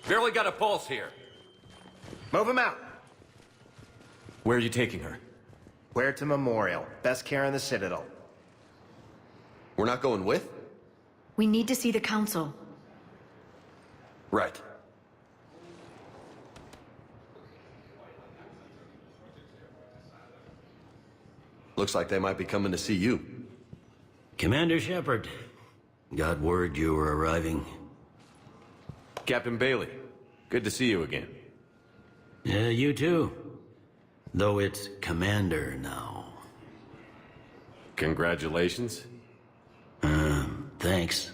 Barely got a pulse here. Move him out. Where are you taking her? Where to Memorial. Best care in the Citadel. We're not going with? We need to see the Council. Right. Looks like they might be coming to see you. Commander Shepard, got word you were arriving. Captain Bailey, good to see you again. You too. Though it's Commander now. Congratulations. Thanks.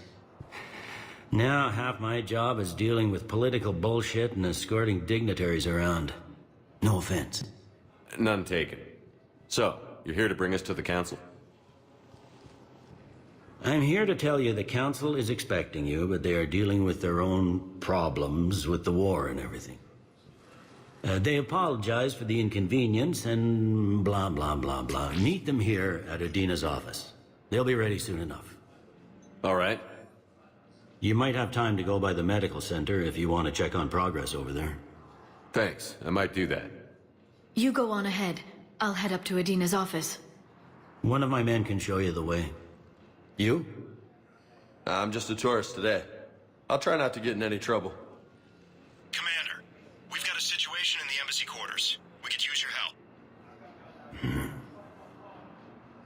Now half my job is dealing with political bullshit and escorting dignitaries around. No offense. None taken. So, you're here to bring us to the Council? I'm here to tell you the Council is expecting you, but they are dealing with their own problems with the war and everything. They apologize for the inconvenience and blah, blah, blah, blah. Meet them here at Udina's office. They'll be ready soon enough. All right. You might have time to go by the medical center if you want to check on progress over there. Thanks, I might do that. You go on ahead. I'll head up to Udina's office. One of my men can show you the way. You? I'm just a tourist today. I'll try not to get in any trouble. Commander, we've got a situation in the embassy quarters. We could use your help.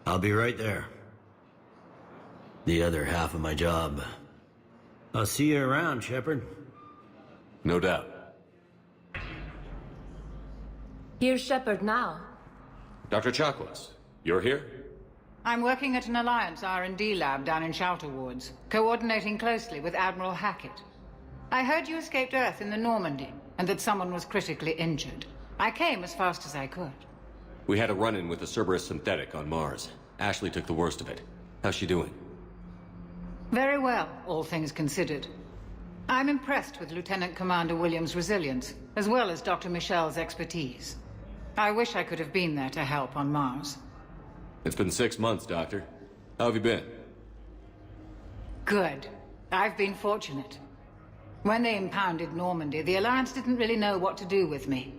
I'll be right there. The other half of my job. I'll see you around, Shepard. No doubt. Here's Shepard now. Dr. Chakwas, you're here? I'm working at an Alliance R&D lab down in Shelter Wards, coordinating closely with Admiral Hackett. I heard you escaped Earth in the Normandy, and that someone was critically injured. I came as fast as I could. We had a run-in with the Cerberus synthetic on Mars. Ashley took the worst of it. How's she doing? Very well, all things considered. I'm impressed with Lieutenant Commander Williams' resilience, as well as Dr. Michel's expertise. I wish I could have been there to help on Mars. It's been 6 months, Doctor. How have you been? Good. I've been fortunate. When they impounded Normandy, the Alliance didn't really know what to do with me.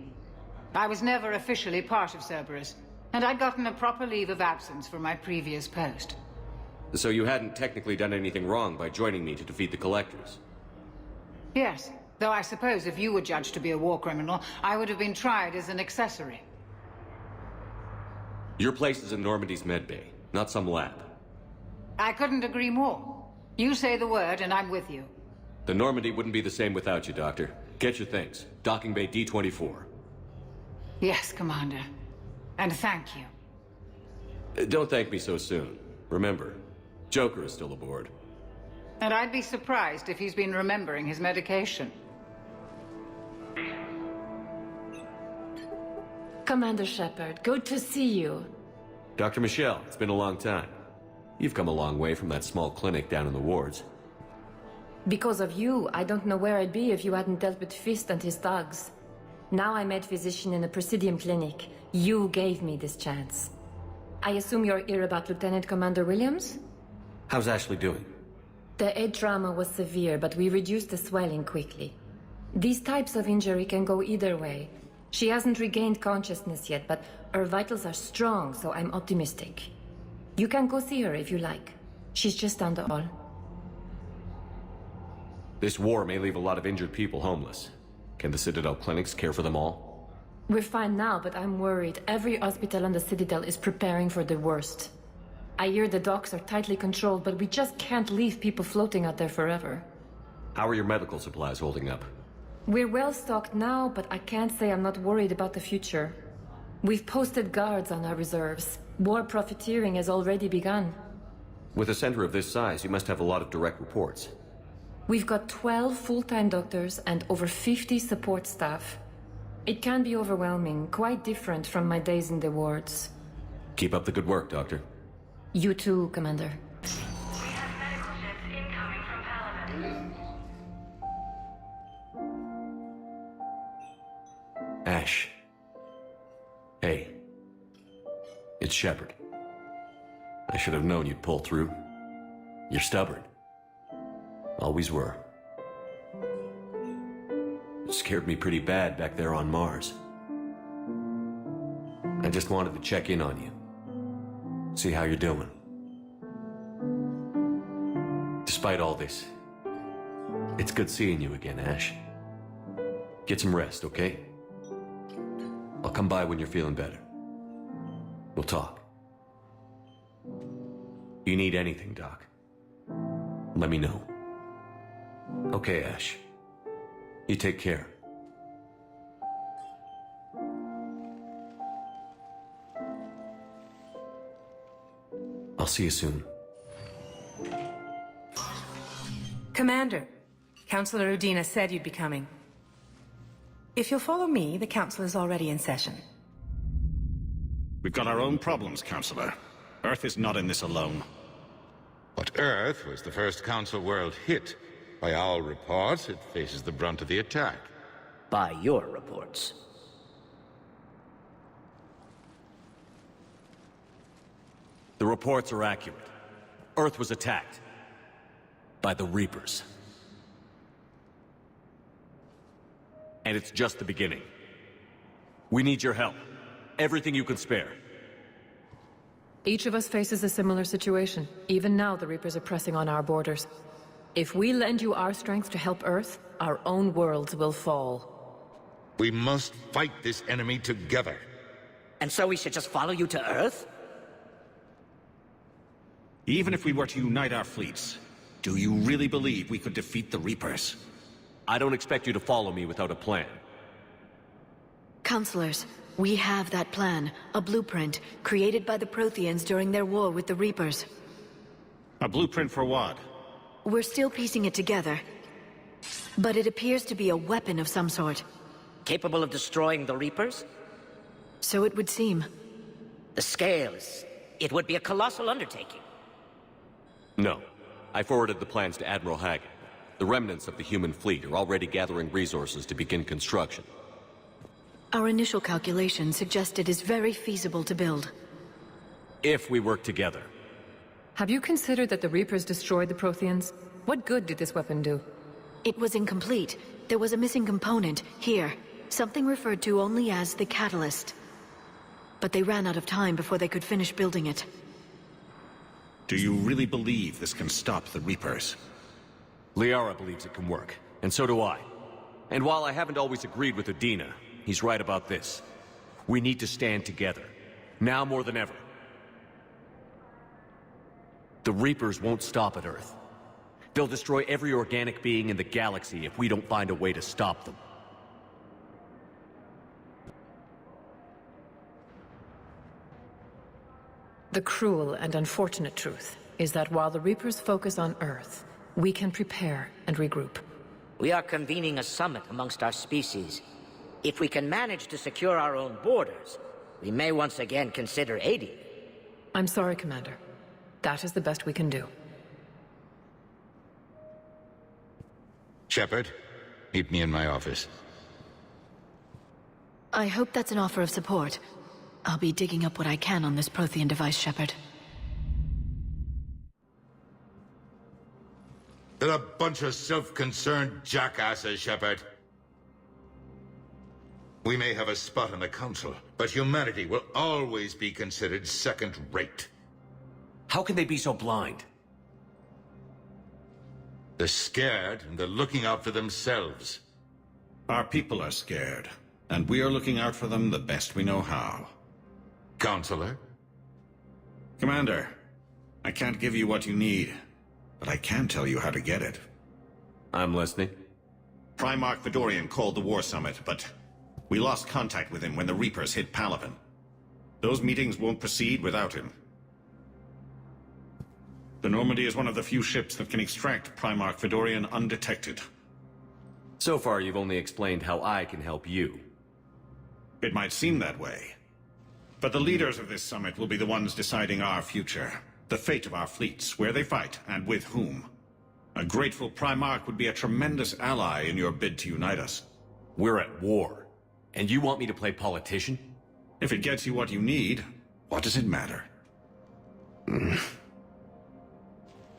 I was never officially part of Cerberus, and I'd gotten a proper leave of absence from my previous post. So you hadn't technically done anything wrong by joining me to defeat the Collectors? Yes, though I suppose if you were judged to be a war criminal, I would have been tried as an accessory. Your place is in Normandy's medbay, not some lab. I couldn't agree more. You say the word and I'm with you. The Normandy wouldn't be the same without you, Doctor. Get your things. Docking Bay D-24. Yes, Commander. And thank you. Don't thank me so soon. Remember, Joker is still aboard. And I'd be surprised if he's been remembering his medication. Commander Shepard, good to see you. Dr. Michel, it's been a long time. You've come a long way from that small clinic down in the wards. Because of you, I don't know where I'd be if you hadn't dealt with Fist and his thugs. Now I'm med physician in a Presidium clinic. You gave me this chance. I assume you're here about Lieutenant Commander Williams? How's Ashley doing? The head trauma was severe, but we reduced the swelling quickly. These types of injury can go either way. She hasn't regained consciousness yet, but her vitals are strong, so I'm optimistic. You can go see her if you like. She's just down the hall. This war may leave a lot of injured people homeless. Can the Citadel clinics care for them all? We're fine now, but I'm worried. Every hospital on the Citadel is preparing for the worst. I hear the docks are tightly controlled, but we just can't leave people floating out there forever. How are your medical supplies holding up? We're well stocked now, but I can't say I'm not worried about the future. We've posted guards on our reserves. War profiteering has already begun. With a center of this size, you must have a lot of direct reports. We've got 12 full-time doctors and over 50 support staff. It can be overwhelming, quite different from my days in the wards. Keep up the good work, Doctor. You too, Commander. We have medical ships incoming from Palamon. Ash. Hey. It's Shepard. I should have known you'd pull through. You're stubborn. Always were. Scared me pretty bad back there on Mars. I just wanted to check in on you. See how you're doing. Despite all this, it's good seeing you again, Ash. Get some rest, okay? I'll come by when you're feeling better. We'll talk. You need anything, Doc, let me know. Okay, Ash. You take care. I'll see you soon. Commander, Councilor Udina said you'd be coming. If you'll follow me, the Council is already in session. We've got our own problems, Councilor. Earth is not in this alone. But Earth was the first Council world hit. By all reports, it faces the brunt of the attack. By your reports. The reports are accurate. Earth was attacked. By the Reapers. And it's just the beginning. We need your help. Everything you can spare. Each of us faces a similar situation. Even now, the Reapers are pressing on our borders. If we lend you our strength to help Earth, our own worlds will fall. We must fight this enemy together. And so we should just follow you to Earth? Even if we were to unite our fleets, do you really believe we could defeat the Reapers? I don't expect you to follow me without a plan. Councilors, we have that plan, a blueprint, created by the Protheans during their war with the Reapers. A blueprint for what? We're still piecing it together. But it appears to be a weapon of some sort. Capable of destroying the Reapers? So it would seem. The scale is... it would be a colossal undertaking. No. I forwarded the plans to Admiral Hagen. The remnants of the human fleet are already gathering resources to begin construction. Our initial calculations suggest it is very feasible to build. If we work together. Have you considered that the Reapers destroyed the Protheans? What good did this weapon do? It was incomplete. There was a missing component, here. Something referred to only as the catalyst. But they ran out of time before they could finish building it. Do you really believe this can stop the Reapers? Liara believes it can work, and so do I. And while I haven't always agreed with Udina, he's right about this. We need to stand together. Now more than ever. The Reapers won't stop at Earth. They'll destroy every organic being in the galaxy if we don't find a way to stop them. The cruel and unfortunate truth is that while the Reapers focus on Earth, we can prepare and regroup. We are convening a summit amongst our species. If we can manage to secure our own borders, we may once again consider aiding. I'm sorry, Commander. That is the best we can do. Shepard, meet me in my office. I hope that's an offer of support. I'll be digging up what I can on this Prothean device, Shepard. They're a bunch of self-concerned jackasses, Shepard. We may have a spot on the Council, but humanity will always be considered second-rate. How can they be so blind? They're scared, and they're looking out for themselves. Our people are scared, and we are looking out for them the best we know how. Counselor? Commander, I can't give you what you need, but I can tell you how to get it. I'm listening. Primarch Fedorian called the War Summit, but we lost contact with him when the Reapers hit Palaven. Those meetings won't proceed without him. The Normandy is one of the few ships that can extract Primarch Fedorian undetected. So far, you've only explained how I can help you. It might seem that way. But the leaders of this summit will be the ones deciding our future. The fate of our fleets, where they fight, and with whom. A grateful Primarch would be a tremendous ally in your bid to unite us. We're at war. And you want me to play politician? If it gets you what you need, what does it matter?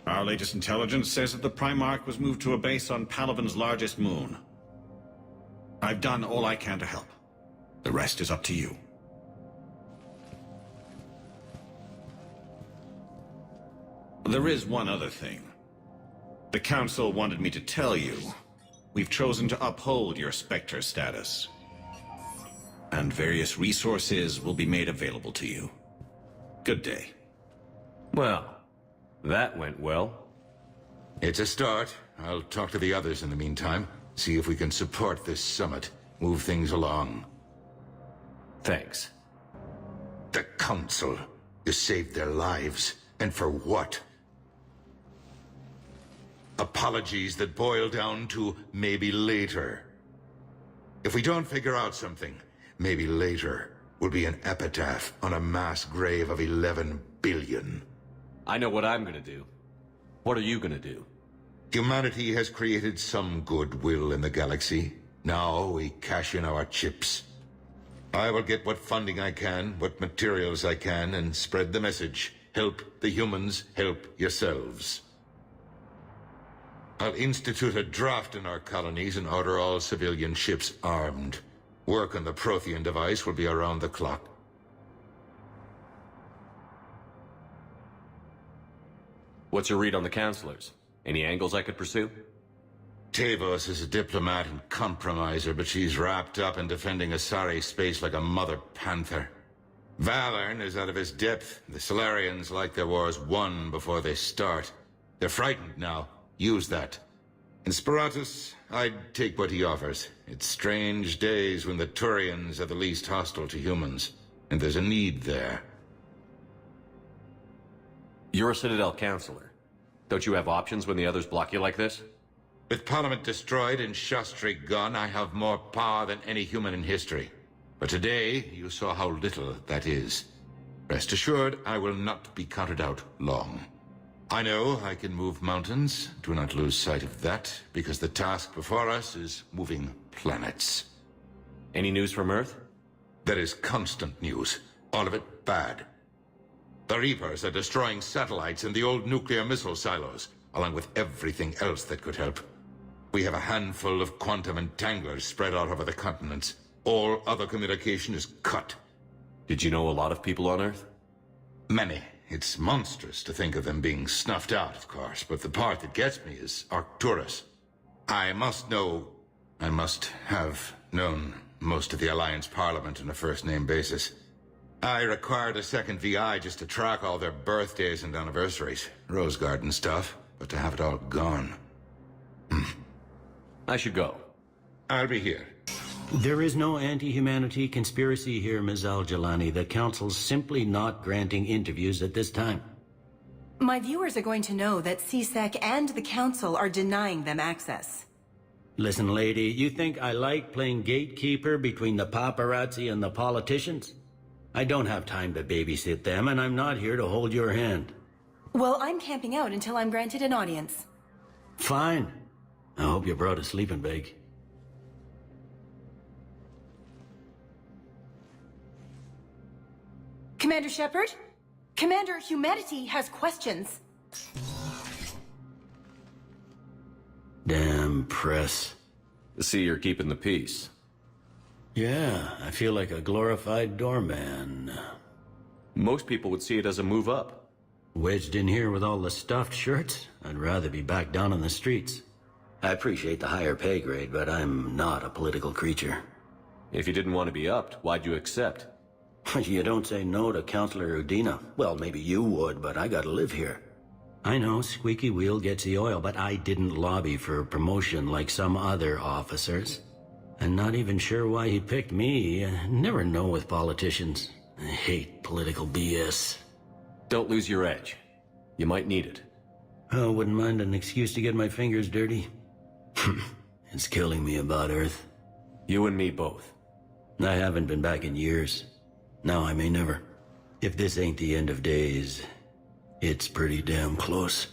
Our latest intelligence says that the Primarch was moved to a base on Palaven's largest moon. I've done all I can to help. The rest is up to you. There is one other thing. The Council wanted me to tell you, we've chosen to uphold your Spectre status. And various resources will be made available to you. Good day. Well, that went well. It's a start. I'll talk to the others in the meantime. See if we can support this summit. Move things along. Thanks. The Council. You saved their lives. And for what? Apologies that boil down to maybe later. If we don't figure out something, maybe later will be an epitaph on a mass grave of 11 billion. I know what I'm gonna do. What are you gonna do? Humanity has created some goodwill in the galaxy. Now we cash in our chips. I will get what funding I can, what materials I can, and spread the message. Help the humans, help yourselves. I'll institute a draft in our colonies and order all civilian ships armed. Work on the Prothean device will be around the clock. What's your read on the Councilors? Any angles I could pursue? Tavos is a diplomat and compromiser, but she's wrapped up in defending Asari space like a mother panther. Valorn is out of his depth. The Solarians like their wars won before they start. They're frightened now. Use that. In Sparatus, I'd take what he offers. It's strange days when the Turians are the least hostile to humans, and there's a need there. You're a Citadel Councilor. Don't you have options when the others block you like this? With Parliament destroyed and Shastri gone, I have more power than any human in history. But today, you saw how little that is. Rest assured, I will not be counted out long. I know I can move mountains. Do not lose sight of that, because the task before us is moving planets. Any news from Earth? There is constant news. All of it bad. The Reapers are destroying satellites and the old nuclear missile silos, along with everything else that could help. We have a handful of quantum entanglers spread out over the continents. All other communication is cut. Did you know a lot of people on Earth? Many. It's monstrous to think of them being snuffed out, of course, but the part that gets me is Arcturus. I must have known most of the Alliance Parliament on a first-name basis. I required a second VI just to track all their birthdays and anniversaries. Rose Garden stuff, but to have it all gone. I should go. I'll be here. There is no anti-humanity conspiracy here, Ms. al-Jilani. The Council's simply not granting interviews at this time. My viewers are going to know that CSEC and the Council are denying them access. Listen, lady, you think I like playing gatekeeper between the paparazzi and the politicians? I don't have time to babysit them, and I'm not here to hold your hand. Well, I'm camping out until I'm granted an audience. Fine. I hope you brought a sleeping bag. Commander Shepard? Commander, humanity has questions. Damn press. See, you're keeping the peace. Yeah, I feel like a glorified doorman. Most people would see it as a move up. Wedged in here with all the stuffed shirts? I'd rather be back down on the streets. I appreciate the higher pay grade, but I'm not a political creature. If you didn't want to be upped, why'd you accept? You don't say no to Councilor Udina. Well, maybe you would, but I gotta live here. I know, squeaky wheel gets the oil, but I didn't lobby for a promotion like some other officers. I'm not even sure why he picked me. I never know with politicians. I hate political BS. Don't lose your edge. You might need it. I wouldn't mind an excuse to get my fingers dirty. It's killing me about Earth. You and me both. I haven't been back in years. Now I may never. If this ain't the end of days, it's pretty damn close.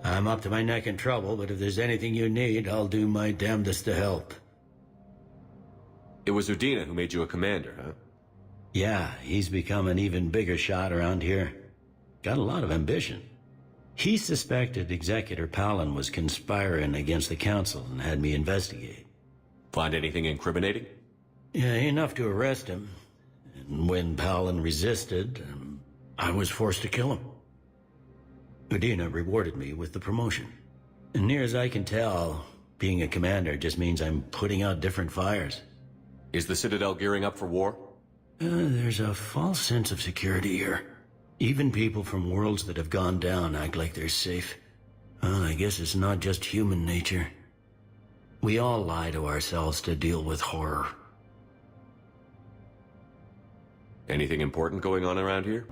I'm up to my neck in trouble, but if there's anything you need, I'll do my damnedest to help. It was Udina who made you a commander, huh? Yeah, he's become an even bigger shot around here. Got a lot of ambition. He suspected Executor Palin was conspiring against the Council and had me investigate. Find anything incriminating? Yeah, enough to arrest him. And when Palin resisted, I was forced to kill him. Udina rewarded me with the promotion. And near as I can tell, being a commander just means I'm putting out different fires. Is the Citadel gearing up for war? There's a false sense of security here. Even people from worlds that have gone down act like they're safe. Well, I guess it's not just human nature. We all lie to ourselves to deal with horror. Anything important going on around here?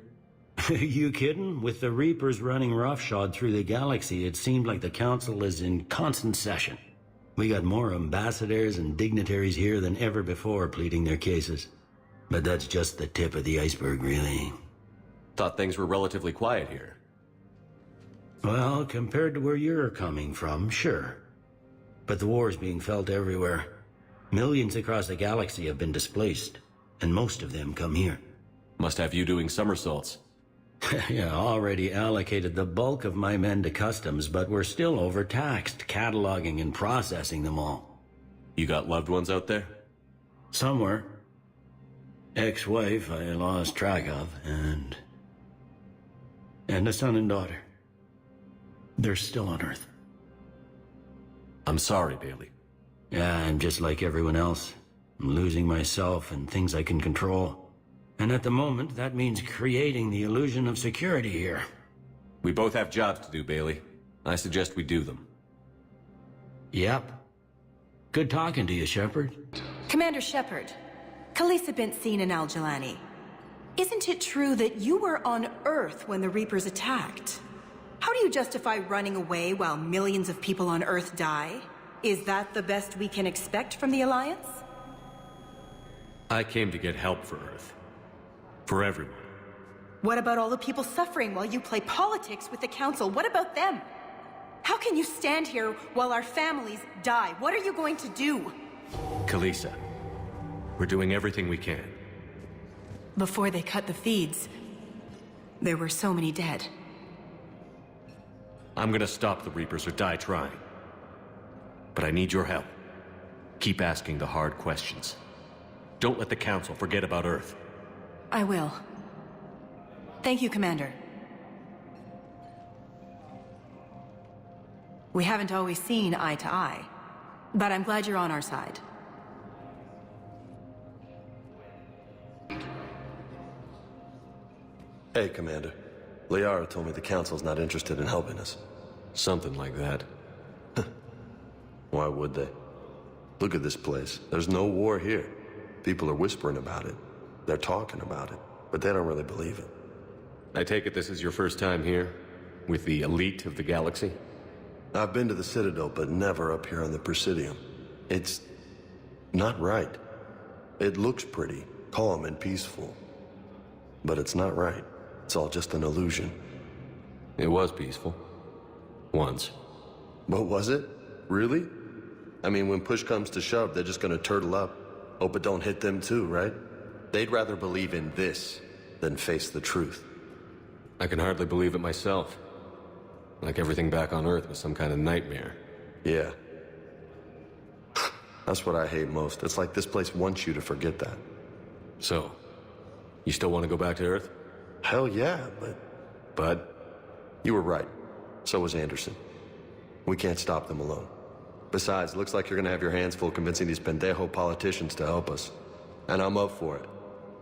You kidding? With the Reapers running roughshod through the galaxy, it seemed like the Council is in constant session. We got more ambassadors and dignitaries here than ever before pleading their cases. But that's just the tip of the iceberg, really. Thought things were relatively quiet here. Well, compared to where you're coming from, sure. But the war's being felt everywhere. Millions across the galaxy have been displaced, and most of them come here. Must have you doing somersaults. Yeah, already allocated the bulk of my men to customs, but we're still overtaxed, cataloging and processing them all. You got loved ones out there? Somewhere. Ex-wife I lost track of, and a son and daughter. They're still on Earth. I'm sorry, Bailey. Yeah, I'm just like everyone else. I'm losing myself and things I can control. And at the moment, that means creating the illusion of security here. We both have jobs to do, Bailey. I suggest we do them. Yep. Good talking to you, Shepard. Commander Shepard, Khalisah Bint Sinan al-Jilani. Isn't it true that you were on Earth when the Reapers attacked? How do you justify running away while millions of people on Earth die? Is that the best we can expect from the Alliance? I came to get help for Earth. For everyone. What about all the people suffering while you play politics with the Council? What about them? How can you stand here while our families die? What are you going to do? Khalisah, we're doing everything we can. Before they cut the feeds, there were so many dead. I'm gonna stop the Reapers or die trying. But I need your help. Keep asking the hard questions. Don't let the Council forget about Earth. I will. Thank you, Commander. We haven't always seen eye to eye, but I'm glad you're on our side. Hey, Commander. Liara told me the Council's not interested in helping us. Something like that. Why would they? Look at this place. There's no war here. People are whispering about it. They're talking about it, but they don't really believe it. I take it this is your first time here? With the elite of the galaxy? I've been to the Citadel, but never up here on the Presidium. It's not right. It looks pretty, calm and peaceful. But it's not right. It's all just an illusion. It was peaceful. Once. But was it? Really? I mean, when push comes to shove, they're just gonna turtle up. Hope it don't hit them too, right? They'd rather believe in this than face the truth. I can hardly believe it myself. Like everything back on Earth was some kind of nightmare. Yeah. That's what I hate most. It's like this place wants you to forget that. So, you still want to go back to Earth? Hell yeah, but... You were right. So was Anderson. We can't stop them alone. Besides, looks like you're gonna have your hands full convincing these pendejo politicians to help us. And I'm up for it.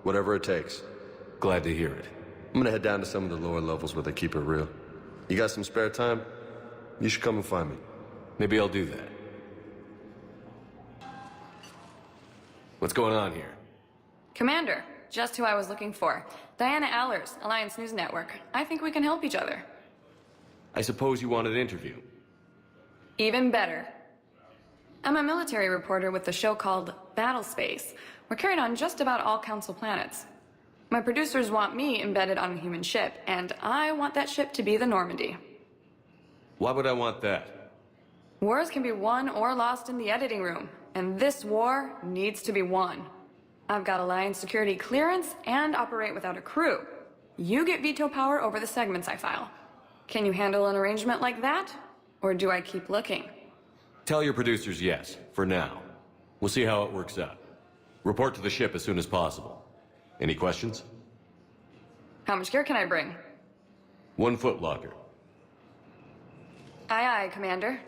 Whatever it takes. Glad to hear it. I'm gonna head down to some of the lower levels where they keep it real. You got some spare time? You should come and find me. Maybe I'll do that. What's going on here? Commander, just who I was looking for. Diana Allers, Alliance News Network. I think we can help each other. I suppose you want an interview? Even better. I'm a military reporter with the show called Battle Space. We're carried on just about all Council planets. My producers want me embedded on a human ship, and I want that ship to be the Normandy. Why would I want that? Wars can be won or lost in the editing room, and this war needs to be won. I've got Alliance security clearance and operate without a crew. You get veto power over the segments I file. Can you handle an arrangement like that? Or do I keep looking? Tell your producers yes, for now. We'll see how it works out. Report to the ship as soon as possible. Any questions? How much gear can I bring? 1 foot locker. Aye, aye, Commander.